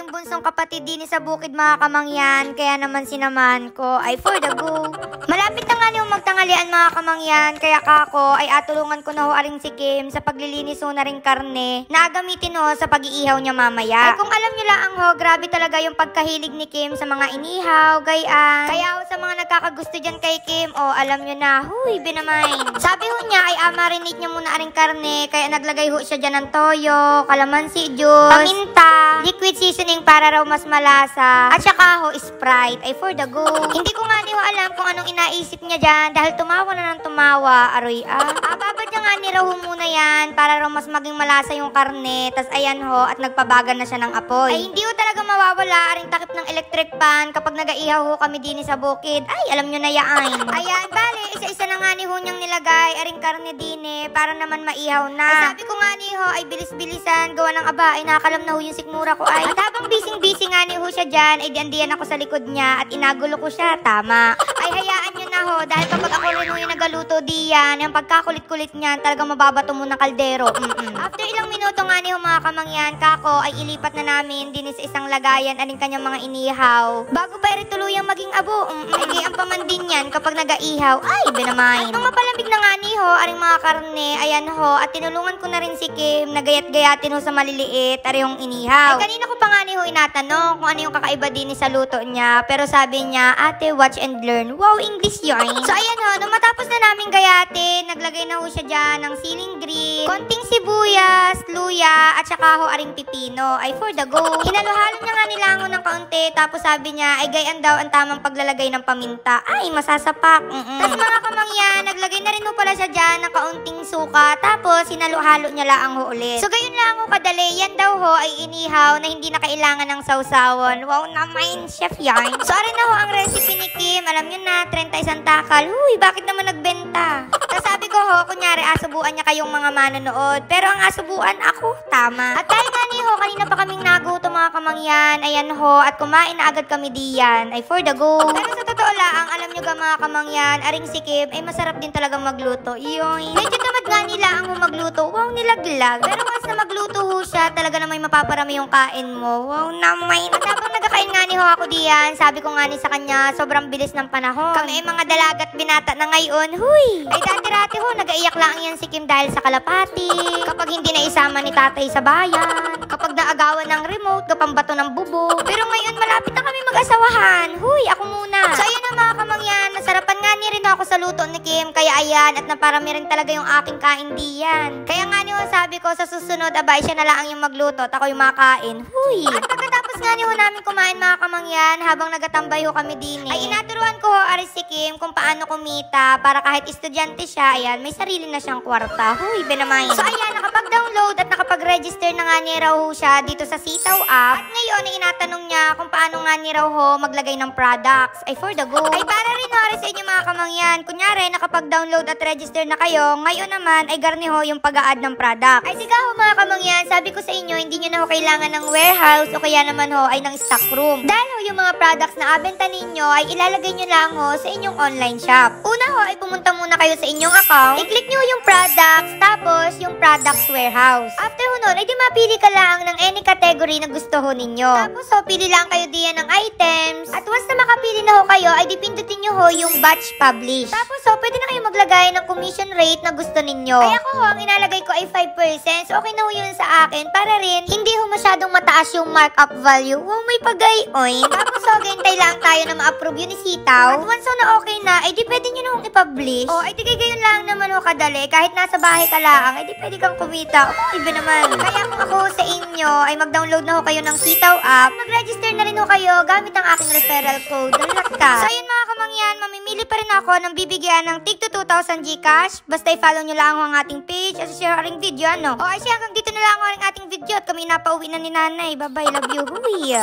aking bunsong kapatid din sa bukid mga kamangyan, kaya naman sinamahan ko ay for the go. Malapit na nga niyo magtanghalian mga kamangyan, kaya kako ay atulungan ko na ho aring si Kim sa paglilinis ho na ring karne na gamitin ho sa pag-iihaw niya mamaya. Ay kung alam niyo lang ho, grabe talaga yung pagkahilig ni Kim sa mga inihaw, gayaan. Kaya ho sa mga nagkakagusto dyan kay Kim, alam niyo na, huy, binamain. Sabi ho niya ay marinate niya muna aring karne, kaya naglagay ho siya dyan ng toyo, kalamansi juice, paminta, liquid seasoning para raw mas malasa, at saka ho Sprite ay for the go. Hindi ko nga ni ho alam kung anong inaisip niya dyan dahil tumawa na ng tumawa, aroy babad niya nga ni raw ho muna yan para raw mas maging malasa yung karne, tas ayan ho at nagpabagal na siya ng apoy. Ay hindi ho talaga mawawala aring takip ng electric pan kapag nag-aihaw ho kami din sa bukid. Ay alam nyo na yaan. Ayan, bale, isa-isa na nga ni ho niyang nilagay aring karne din para naman maihaw na. Ay sabi ko nga ni ho ay bilis-bilisan gawa ng aba ay nakakalam na ho yung sikmura ko ay. At habang bising-busy nga ni ho siya dyan ay diandiyan ako sa likod niya at inagulo ko siya, tama. Ay hayaan nyo na ho dahil kapag ako rin ho yung nagaluto diyan, yung pagkakulit-kulit niyan talagang mababato mo ng kaldero. After ilang minuto nga ni ho mga kamangyan, kako ay ilipat na namin din sa isang lagayan aling kanyang mga inihaw. Bago pa rin tuluyang maging abo. Ay gayang paman din yan kapag nag-aihaw. Ay binamain. At nung mapalamig na nga ni ho aring mga karne, ayan ho, at tinulungan ko na rin si Kim na gayat-gayatin ho sa maliliit arihong inihaw. Ay kanina ko pa nga ni ho inatanong kung ano yung kakaiba din sa luto niya, pero sabi niya, ate, watch and learn. Wow, English yun. So ayan ho, nung matapos na namin gayatin, naglagay na ho siya dyan ng siling green, konting sibuyas, luya, at saka ho aring pipino. Ay for the go. Hinalo-halo niya nga nilango ng kaunti, tapos sabi niya, ay gayan daw ang tamang paglalagay ng paminta. Ay, masasapak. Tapos mga kamangyan, naglagay na rin ho pala siya dyan ng kaunting suka, tapos hinalo-halo niya lang ho ulit. So gayon lang ho kadali, yan daw ho ay inihaw na hindi na kailangan ng sausawan. Wow naman, chef yan. So arin na ho ang recipe ni Kim. Alam niyo na, 31 takal. Huy, bakit naman nagbenta? Tapos sabi ko ho, kunyari asubuan niya kayong mga manonood. Pero ang asubuan ako, tama. At dahil nga ni ho, kanina pa kaming naguto mga kamangyan. Ayan ho, at kumain na agad kami diyan. Ay for the go. Pero sa totoo lang, alam niyo ga mga kamangyan, aring si Kim ay masarap din talagang magluto. Iyoy. Medyo tamad nga nila ang magluto. Wow, nilaglag. Pero once na magluto ho siya, talaga namay mapaparami yung kain mo. Wow naman. At habang nagkakain nga ni ho ako diyan, sabi ko nga ni sa kanya, sobrang bilis ng panahon. Kami ay mga dalagat binata na ngayon. Huy! Ay dati-rati ho, nag-aiyak lang yan si Kim dahil sa kalapati. Kapag hindi na isama ni tatay sa bayan. Kapag naagawan ng remote, kapambato ng bubo. Pero ngayon, malapit na kami mag-asawahan. Huy, ako muna. So ayan na mga kamangyan, nasarapan nga ni rin ako sa luto ni Kim. Kaya ayan, at naparami rin talaga yung aking kain diyan. Kaya nga niyo sabi ko, sa susunod, abay, siya na lang yung magluto at ako yung makain. Huy! At pagkatapos nga niyo namin kumain mga kamangyan, habang nagatambay ho kami din ay inaturuan ko ho aris si Kim kung paano kumita para kahit estudyante siya, ayan, may sarili na siyang kwarta. Huy, binamain. So ayan, nakapag-download at nakapag-register na nga ni raw siya dito sa Sitaw app. At ngayon ay inatanong niya kung paano nga ni raw ho maglagay ng products. Ay for the go. Ay para rin ho aris sa inyo mga kamangyan. Kunyari, nakapag-download at register na kayo, ngayon naman ay garni ho yung pag-a-add ng product. Ay siga ho mga kamangyan, sabi ko sa inyo, hindi nyo na ho kailangan ng warehouse o kaya naman ho ay ng stock room. Dahil ho yung mga products na abenta ninyo ay ilalagay nyo lang ho sa inyong online shop. Una ho ay pumunta muna kayo sa inyong account, i-click nyo yung products, tapos yung products warehouse. After ho nun, ay di mapili ka lang ng any category na gusto ho ninyo. Tapos ho, pili lang kayo diyan ng items. At once na makapili na ho kayo, ay dipindutin nyo ho yung batch publish. Tapos ho, pwede na kayo maglagay ng commission rate na gusto ninyo. Kaya ko ho, ang inalagay ko ay 5%. So okay na ho yun sa akin para rin hindi ho masyadong mataas yung markup value. Wow, may pagayon. Tapos ho, gantay lang tayo na ma-approve yun ni Sitaw. At once ho na okay na, ay di pwede nyo na hong i-publish. O, ay di gayon lang naman ho kadali. Kahit nasa bahay ka lang, ay di pwede kang kumita. O, iba naman. Kaya kung ako sa inyo, ay mag-download na ho kayo ng Sitaw app. Mag-register na rin ho kayo gamit ang aking referral code. Dalat ka. So, ayun mga kamangyan, mamimili pa rin ako ng bibigyan ng tig to 2,000 Gcash. Basta i-follow nyo lang ang ating page at share ang video, ano? O, ay siya, hanggang dito na lang ang ating video at kami napauwi na ni nanay. Bye-bye, love you. Huy!